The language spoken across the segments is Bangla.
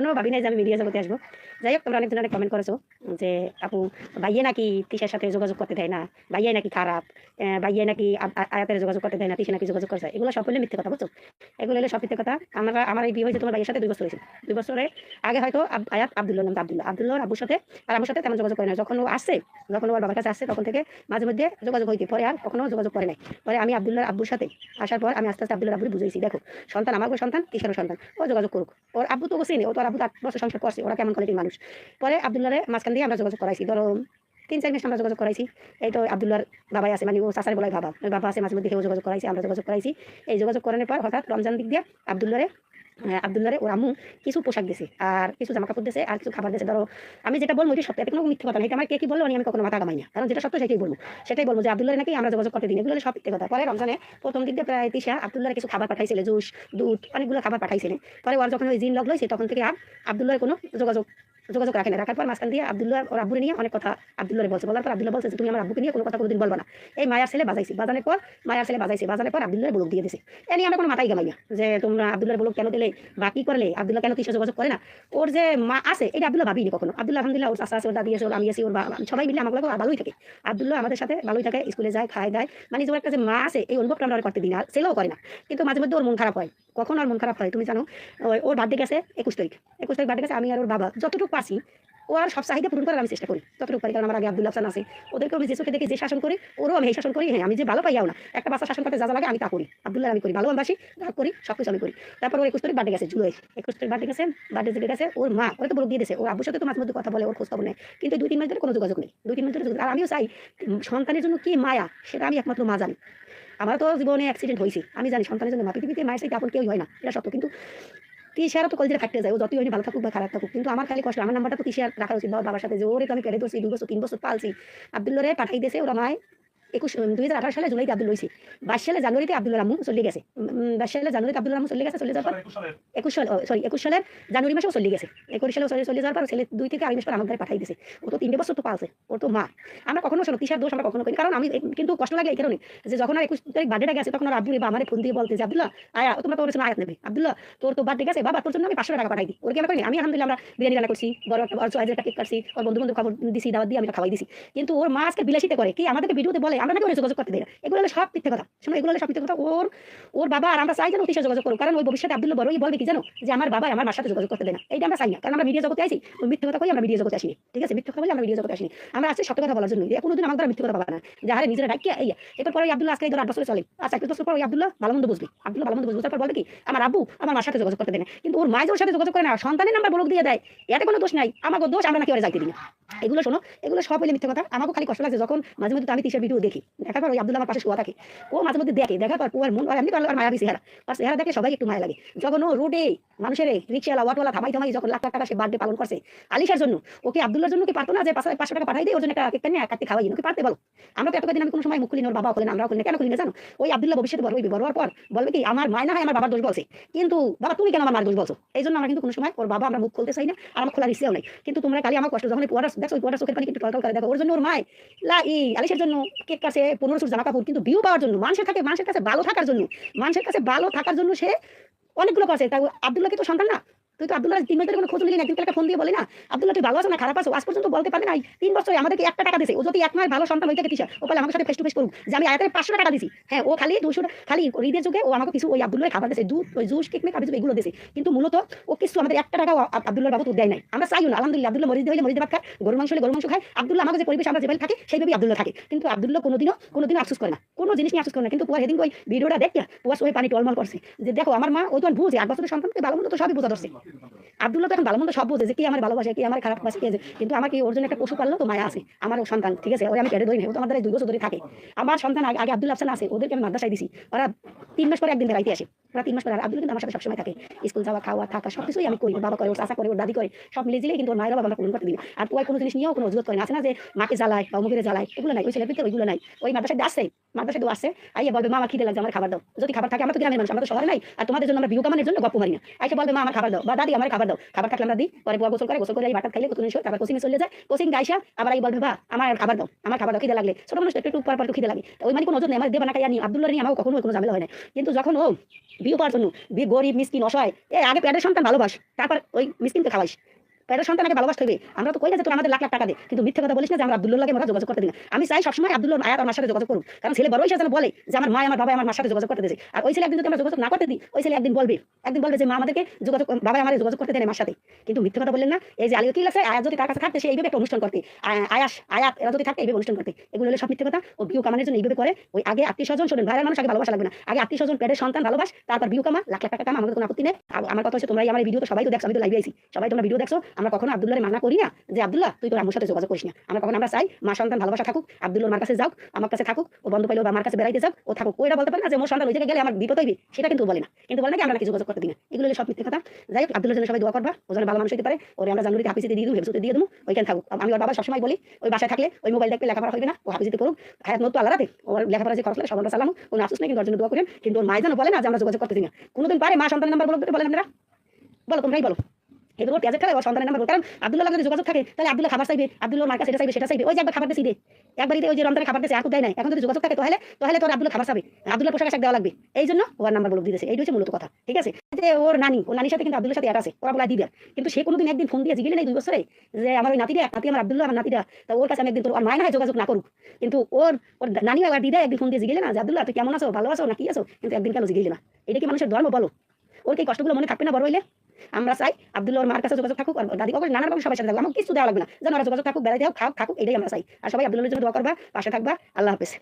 কখনো ভাবি নাই যে আমি মিডিয়া জগতে আসবো। যাই হোক, তোমরা অনেকজন অনেক কমেন্ট করেছো যে আপু ভাইয়ে নাকি তিশার সাথে যোগাযোগ করতে দেয় না, ভাইয়ে নাকি খারাপ, ভাইয়ে নাকি আয়াতের যোগাযোগ করতে দেয় না, তিশা নাকি যোগাযোগ করছে। এগুলো সব হলে মিথ্যে কথা, বুঝছো? এগুলো হলে সব মিথ্যে কথা। আমার এই বিয়ে হয়েছে তোমার ভাইয়ের সাথে 2 বছর হয়েছে। 2 বছরে আগে হয়তো আয়াত আব্দুল্লাহ নাম আব্দুল্লাহ আব্বুর সাথে আর আমার সাথে তেমন যোগাযোগ করে না। যখন ও আসছে, যখন ওর বাবার কাছে আসছে, তখন থেকে মাঝে মধ্যে যোগাযোগ হইতে, পরে আর কখনো যোগাযোগ করে নাই। পরে আমি আব্দুল্লাহর আব্বুর সাথে আসার পর আমি আস্তে আস্তে আব্দুল্লাহ আব্বুর বুঝাইছি, দেখো সন্তান আমারও সন্তান, তিশারও সন্তান, ও যোগাযোগ করুক। ওর আব্বু তো চিনি, ও তো আর আব্বু 8 বছর সংসার করছে, ওরা কেমন কোয়ালিটির মানুষ। পরে আব্দুল্লাহরে মাঝখান দিয়ে আমরা যোগাযোগ করাইছি, ধরো 3-4 মাস আমরা যোগাযোগ করাইছি। এই তো আব্দুল্লাহর বাবাই আছে, মানে ও চাচার বলাই বাবা, ওই বাবা আছে, মাঝে মধ্যে কেউ যোগাযোগ করাইছি, আমরা যোগাযোগ করাইছি। এই যোগাযোগ করানোর পর হঠাৎ রমজান দিক দিয়ে আব্দুল্লাহরে ওর আম্মু কিছু পোশাক দিছে, আর কিছু জামা কাপড় দিছে, আর কিছু খাবার দিছে। ধরো আমি যেটা বলবো এটা সত্য, এটা কোনো মিথ্যে কথা না। এটা আমার কে কি বললো আমি কখনো মাথা কামাই না, কারণ যেটা সত্য সেটাই বলবো যে আব্দুল্লাহরে নাকি আমরা যোগাযোগ করতে দিই, এগুলো সব মিথ্যে কথা। পরে রমজানে প্রথম দিক দিয়ে প্রায় তিশা আব্দুল্লাহরে কিছু খাবার পাঠাইছিল, জুস, দুধ, অনেকগুলো খাবার পাঠাইছিলেন। পরে ওর যখন ওই জিন লগ লইছে, তখন থেকে আর আব্দুল্লাহর কোনো যোগাযোগ রাখে না। রাখার পর মাঝখান দিয়ে আব্দুল্লাহ ওর আব্বুরে নিয়ে অনেক কথা আব্দুল্লাহরে বলার পর আব্দুল্লাহ বলছে যে তুমি আমার আব্বুকে নিয়ে কোনো কথা কোনোদিন বলবা না। এই মায়ার ছেলে বাজানোর পর বাজানোর পর আব্দুল্লাহর ব্লক দিয়ে দিছে। এ নিয়ে আমরা কোনো মাথায় গামাই না যে তোমরা আব্দুল্লাহর ব্লক কেন দিলে বা কি করলে, আব্দুল্লাহ কেন তিশা যোগাযোগ করে না। ওর যে মা আছে এটা আব্দুল্লাহ ভাবিনি কখনো। আব্দুল্লাহ আলহামদুলিল্লাহ ওর চাচা আছে, ওর দাদি আছে, ওর আমি আছি, ওর সবাই মিলে আমাকে ভালোই থাকে। আব্দুল্লাহ আমাদের সাথে ভালোই থাকে, স্কুলে যায়, খায় দায়, মানে যে একটা যে মা আছে এই অনুভবটা আমরা করতে দিই না, ছেলেও করে না। কিন্তু মাঝে মধ্যে ওর মন খারাপ হয়। কখন ওর মন খারাপ হয় তুমি জানো? ওর বার্থডে গেছে 21 তারিখ বার্থডে গেছে। আমি আর ওর বাবা যতটুকু পারছি ও আর সব চাহিদা পূরণ করার আমি চেষ্টা করি যতটুকু পারি, কারণ আমার আগে আব্দুল্লাহ আছে, ওদেরকে আমি যে চোখে দেখে যে শাসন করি ওরও আমি এই শাসন করি। হ্যাঁ, আমি যে ভালো পাইয়াও না, একটা বাচ্চা শাসন করতে যা লাগে আমি তা করি। আব্দুল্লাহ আমি করি, ভালোবাসি, রাগ করি, সব কিছু আমি করি। তারপর ওর 21 তারিখ বার্থডে গেছে, জুলাই 21 তারিখ বার্থডে গেছে। বার্থডে যেতে গেছে ওর মা ওরা তো বলে দিয়ে দিয়েছে, ওর আব্বুর সাথে তো মাঝে মধ্যে কথা বলে, ওর খোঁজ খবর নেয়, কিন্তু 2-3 মাস ধরে কোনো যোগাযোগ নেই। 2-3 মাস ধরে যোগাযোগ। আর আমিও চাই সন্তানের জন্য কি মায়া সেটা আমি একমাত্র মা জানি। আমার তো জীবনে অ্যাক্সিডেন্ট হয়েছে, আমি জানি সন্তানের জন্য মা, পৃথিবীতে মায়ের সাথে আপন কেউই হয় না, এটা সত্য। কিন্তু তিশারও তো কলজেরা ফাটতে যায়, ও যতই হয়নি ভালো থাকুক বা খারাপ থাকুক, কিন্তু আমার খালি কষ্ট, আমার নাম্বারটা তো তিশার রাখা উচিত বাবার সাথে, যে ওরে তো আমি পেরে ধরছি 2 বছর 3 বছর পালছি। আব্দুল্লাহরে পাঠাই দিয়েছে ওরা মায় 2018 সালে জুলাইতে আব্দুল লইছি, 22 সালে জানুয়ারিতে আব্দুল রামু চলে গেছে। 22 সালে জানুয়ারিতে আব্দুল রামু চলে গেছে, চলে যাওয়ার পর 21 সালের জানুয়ারি মাসেও চলে গেছে। 21 সালে চলে যাওয়ার পর ছেলে 2 থেকে 2.5 মাস পর আমার ঘরে পাঠাই দিয়েছে। ও তো 3 বছর তো পালছে, ওর তো মা। আমরা কখনো শোনো তিশার দোষ আমরা কখনো করি, কারণ আমি কিন্তু কষ্ট লাগে এই কারণে যে যখন আর 21 তারিখ বার্থডেটা গেছে, তখন আর আব্বু বা আমার ফোন দিয়ে বলতে যে আব্দুল্লাহ আয়া, তোমরা তো ওর জন্য আয়াত নেবে, আব্দুল্লাহ তোর তো বার্থডে গেছে, বাবা তোর জন্য আমি 500 টাকা পাঠাই দিই। ওর কি আমরা করি? আমি আলহামদুলিল্লাহ আমরা বিরিয়ানি রান্না করছি, বড় একটা কেক কাটছি, ওর বন্ধু খাবার দিছি, দাওয়াত দিয়ে আমি খাওয়াই দিছি। কিন্তু ওর মা আজকে বিলাসিতা করে কি, আমাদেরকে ভিডিওতে বলে আমরা নাকি ওর যোগাযোগ করতে দেই না। এগুলো হলো সব মিথ্যে কথা। শোনো, এগুলো হলো সব মিথ্যে কথা। ওর বাবা আর আমরা চাই যেন তিশা যোগাযোগ করুক, কারণ ওই ভবিষ্যতে আব্দুল্লাহ বড়ই বলবে কি জানো, যে আমার বাবা আমার মার সাথে যোগাযোগ করতে দেয় না। এইটা আমরা চাই না, কারণ আমরা মিডিয়া জগতে আইছি, ওই মিথ্যে কথা কই আমরা মিডিয়া জগতে আসিনি। ঠিক আছে, মিথ্যে কথা বলে আমরা মিডিয়া জগতে আসিনি। আমরা আসছি সত্য কথা বলার জন্য। কোনোদিন আমার দ্বারা মিথ্যে কথা পাবা না, যে আরে নিজেরা ডাকিয়া এই এরপর পরে আব্দুল্লাহ আজকে 8 বছর চলে, আচ্ছা 1 বছর পর ওই আব্দুল্লাহ ভালো মন্দ বুঝবে, তারপর বলবে কি আমার আব্বু আমার মার সাথে যোগাযোগ করতে দেয় না। কিন্তু ওর মা ওর সাথে যোগাযোগ করে না, সন্তানের নাম্বার বলক দিয়ে দেয়, এতে কোনো দোষ নাই, আমার দোষ আমরা নাকি ওরা যাইতে দিই না। এগুলো শোনো, এগুলো সব হইলে মিথ্যে কথা। আমাকে খালি কষ্ট লাগছে যখন মাঝে মধ্যে আমি তিশার ভিডিও দেখি, দেখার পর ওই আব্দুল্লাহ আমার পাশে শোয়া থাকে, ও মাঝে মধ্যে দেখে, দেখার পর ওর মন এমনি আর মায়াবী চেহারা দেখে সবাই একটু মায়া লাগে। যখন ও রোডে মানুষের রিক্সাওয়ালা অটোওয়ালা থামাই যখন লাখ লাখ টাকা সে বার্থডে পালন করছে আলিশার জন্য, ওকে আব্দুল্লাহর জন্য কি পারতো না যে 500 টাকা পাঠাই দিয়ে ওর জন্য একটা কেক নিয়ে কাটতে খাওয়াই? ওকে পারতে বলো? আমরা তো এতদিন আমি কোনো সময় মুখ খুলি না, ওর বাবা খুলেন, আমরাও খুলি না। কেন খুলি না জানো? ওই আব্দুল্লাহ ভবিষ্যতে বড় হওয়ার পর বলবে কি আমার মায় না হয় আমার বাবার দোষ বলছে, কিন্তু বাবা তুমি কেন আমার মার দোষ বলছো? এই জন্য আমরা কিন্তু কোনো সময় ওর বাবা আমরা মুখ খুলতে চাই না, আর আমার খোলার ইচ্ছেও নাই। কিন্তু তোমরা খালি আমার কষ্ট যখন দেখো ওই চোখের পানি কিন্তু টলটল করে দেখো, ওর জন্য ওর মায় আলিশের জন্য কেক কাছে 15 জামা কাপড়, কিন্তু ভিউ পাওয়ার জন্য, মানুষের কাছে ভালো থাকার জন্য সে অনেকগুলো করছে। তাই আব্দুল্লাহ তো সন্তান না? তুই তো আব্দুল্লাহ 3 মাস ধরে কোনো খোঁজ নিলি না, একদিন একটা ফোন দিয়ে বলে না আব্দুল্লাহ তুই ভালো আছো না খারাপ আছো? আজ পর্যন্ত বলতে পারে নাই। 3 বছরে আমাদেরকে 1 টাকা দিয়েছে। ও যদি 1 মাস ভালো সন্তান হইতে তিশা, ও বলে আমার সাথে ফেস টু ফেস করুক যে আমি আয়াতের 500 টাকা দিছি। হ্যাঁ, ও খালি 200 খালি ঈদের যুগে ও আমাকে কিছু ওই আব্দুল্লাহ খাবার দিয়েছে, দুধ ওই জুস কেক মেক আর এগুলো দিয়েছে, কিন্তু মূলত ও কিছু আমাদের 1 টাকা আব্দুল্লাহর বাবু তো দেয় নাই। আমরা চাইও না, আলহামদুলিল্লাহ আব্দুল্লাহ মরিদ হইলে মরিদ ভাত খায়, গরু মাংস হলে গরু মাংস খায়। আব্দুল্লাহ আমাকে যে পরিবেশ আমরা যেভাবে থাকি সেইভাবেই আব্দুল্লাহ থাকে, কিন্তু আব্দুল্লাহ কোনোদিনও আফসোস করে না, কোনো জিনিস নিয়ে আফসোস করে না। কিন্তু পুয়া হেদিন ওই ভিডিওটা দেখতে পুয়া ওই পানি টলমল করছে যে দেখো আমার মা, ও তো বুঝে 8 বছরের সন্তানকে ভালো মন্দ তো সবই বোঝা ধরছে। আব্দুল্লাহ তো এখন ভালো মন্দ সব বোঝে যে কি আমার ভালোবাসে, কি আমার খারাপ বাসে, কিন্তু আমার কি ওর জন্য একটা পশু পাললো তো মায়া আছে। আমার সন্তান ঠিক আছে, ওই আমি পেটে ধরি না, ও তো আমাদের 2 বছর ধরে থাকে। আমার সন্তান আগে আব্দুল্লাহ আফসান আছে, ওদেরকে আমি মাদ্রাসায় দিছি, ওরা 3 মাস পরে একদিন বেড়াইতে আসে, ওরা 3 মাস পরে। আর আব্দুল্লাহ কিন্তু আমার সাথে সবসময় থাকে, স্কুল যাওয়া খাওয়া থাকা সবকিছুই আমি করি, ওর বাবা করে, ওর চাচা করে, ওর দাদি করে, সব মিলে দিলে কিন্তু ওর মায়ের বাবা আমরা পূরণ করতে দিই। আর ওই কোনো জিনিস নিয়েও কোনো অজুহাত করে না, আছে না যে মাকে জ্বালায় বা মুখের জ্বালায়, এগুলো নাই। ওই ছেলের ভিতরে ওইগুলো নাই। ওই মাদ্রাসায় আসছে, আইয়া বলবে মা আমার খিদে লাগছে আমার খাবার দাও, যদি খাবার থাকে, আমরা তো গ্রামের মানুষ, আমরা তো শহরে নাই, আর তোমাদের জন্য আমরা ভিউ কামানোর জন্য গপ্প মারি না। আইসা বলবে মা আমার খাবার দাও বা দাদি আমার খাবার দাও, খাবার থাকলে আমরা দিই। পরে বুয়া গোসল করে এই ভাত খাইলে তারপর কোচিং চলে যায়, কোচিং গাইসা আবার এই বলবে বা আমার খাবার দাও খিদে লাগলে। ছোট মানুষ একটু পর খিদে লাগে, ওই মানে কোনো ওজন নেই, আমার দেবা না খাইয়া নি আব্দুল্লাহ নিয়ে আমার কখনো কোনো ঝামেলা হয় না। কিন্তু যখন ও বিয়ে পাওয়ার জন্য গরিব মিসকিন অসহায় আগে পেটের সন্তান ভালোবাস, তারপর ওই মিসকিনকে খাওয়াইস। পেটের সন্তানকে ভালোবাসতে হবে। আমরা তো কই না যে তোর আমাদের লাখ লাখ টাকা দে, কিন্তু মিথ্যে কথা বলিস না যে আমরা আব্দুল্লাহর লাগে আমরা যোগাযোগ করতে দিই না। আমি চাই সবসময় আব্দুল্লাহর আয়াত আমার সাথে যোগাযোগ করুক, কারণ ছেলে বড় হয়েছে যেন বলে যে আমার মা আমার বাবা আমার সাথে যোগাযোগ করতে দিয়েছে। আর ওই ছেলে একদিন যদি আমরা যোগাযোগ না করতে দিই, ওই ছেলে একদিন বলবে যে মা আমাদেরকে যোগাযোগ, বাবা আমাদের যোগাযোগ করতে দেয় মার সাথে। কিন্তু মিথ্যে কথা বললেন না। এই যে আলিও কি লাগছে, আয়াত যদি তার কাছে থাকতে সে এইভাবে একটা অনুষ্ঠান করতে, আয়াত এরা যদি থাকতে এইভাবে অনুষ্ঠান করতে। এগুলো হলে সব মিথ্যে কথা। ও বিউ কামানোর জন্য এইভাবে করে। ওই আগে আত্মীয় স্বজন, শোনেন ভাইয়ের মানুষ আগে ভালোবাসা লাগবে না, আগে আত্মীয় স্বজন পেটের সন্তান ভালোবাস, তারপর বিউ কামা, লাখ লাখ টাকা কামা, আমাদের কোনো আপত্তি নেই। আমার কথা হচ্ছে তোমরা আমার ভিডিও তো সবাই তো দেখছো, আমি তো লাইভে আইছি, সবাই তোমরা ভিডিও দেখছো। আমরা কখনো আব্দুল্লাহর মানা করি না যে আব্দুল্লাহ তুই তোর আম্মুর সাথে যোগাযোগ করিস না। আমরা চাই মা সন্তান ভালোবাসা থাকুক, আব্দুল্লাহর মার কাছে যাও, আমার কাছে থাকুক, ও বন্ধ পাইলেও বা আমার কাছে বেড়াইতে যাও, ও থাকুক। ওইটা বলতে পারে না যে মোর সন্তান ওই জায়গায় গেলে আমার বিপদ হইবে, সেটা কিন্তু বলে না। কিন্তু বলে নাকি আমরা নাকি যোগাযোগ করতে দিই না। এগুলো সব মিথ্যে কথা। যাই হোক, আব্দুল্লাহর জন্য সবাই দোয়া করবা, ও যেন ভালো মানুষ হইতে পারে। ওরে আমরা জানুয়ারিতে হাফিজিতে দিয়ে দেবো, হেফসুতে দিয়ে দেবো, ওইখানে থাকুক। আমি ওর বাবা সবসময় বলি ওই বাসায় থাকলে ওই মোবাইল দেখলে লেখাপড়া হবে না, ও হাফিজিতে করুক, হায়াত মত আল্লাহ রাতে ওর লেখাপড়া যে খরচ লাগে সবার সালাম, ও আফসোস নেই, কিন্তু ওর জন্য দোয়া করেন। কিন্তু ওর মায়ের যেন বলে না যে আমরা যোগাযোগ করতে দিই না। কোনোদিন পারে মা সন্তানের নাম্বার বলেন আপনারা? বলো, তোমরাই বলো। এগুলো পেঁয়াজের খেলায় ওর সন্তানের নাম্বার বল, কারণ আব্দুল্লাহ যদি যোগাযোগ থাকে তাহলে আব্দুল্লাহ খাবার চাইবে, আব্দুল্লাহর মার কাছে এটা চাইবে সেটা চাইবে। ওই যে একবার খাবার দিয়েছি দে, একবারই ওই যে রমজানে খাবার দিয়েছে, আর তো দেয় নাই। এখন যদি যোগাযোগ থাকে তাহলে তোর আব্দুল্লাহ খাবার চাবে, আব্দুল্লাহ পোশাক আশাক দেওয়া লাগবে। এই জন্য ওর নাম্বার বলে দিয়েছে। এইটা হচ্ছে মূলত কথা, ঠিক আছে? যে ওর নানির সাথে কিন্তু আব্দুল্লাহর সাথে আছে, ওরা বলা দিবে। কিন্তু সে কোনোদিন একদিন ফোন দিয়ে জিগেলে নেই 2 বছরে যে আমার ওই নাতি আমার আব্দুল্লাহ আমার নাতিটা, তা ওর কাছে আমি একদিন তোর ওর মায় না হয় যোগাযোগ না করুক, কিন্তু ওর নানি আর দিদা একদিন ফোন দিয়ে জিগেলে না যে আব্দুল্লাহ তুই কেমন আছো, ভালো আছো না কি আছো, কিন্তু একদিন কেন জিগেলে না? এটা কি মানুষের ধর্ম? বলো। ওর কি কষ্টগুলো মনে থাকবে না বড় হইলে? আমরা চাই আব্দুল্লাহর মার কাছে যোগাযোগ থাকুক, আর দাদি কাকুর নানার বাবু সবার সাথে থাকুক, আমাকে কিছু দেওয়া লাগবে না, যেন ওরা যোগাযোগ থাকুক, বেড়াই দাও, খাও থাকুক, এটাই আমরা চাই। আর সবাই আব্দুল্লাহর জন্য দোয়া করবা, পাশে থাকবা। আল্লাহ হাফেজ।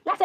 লাগছে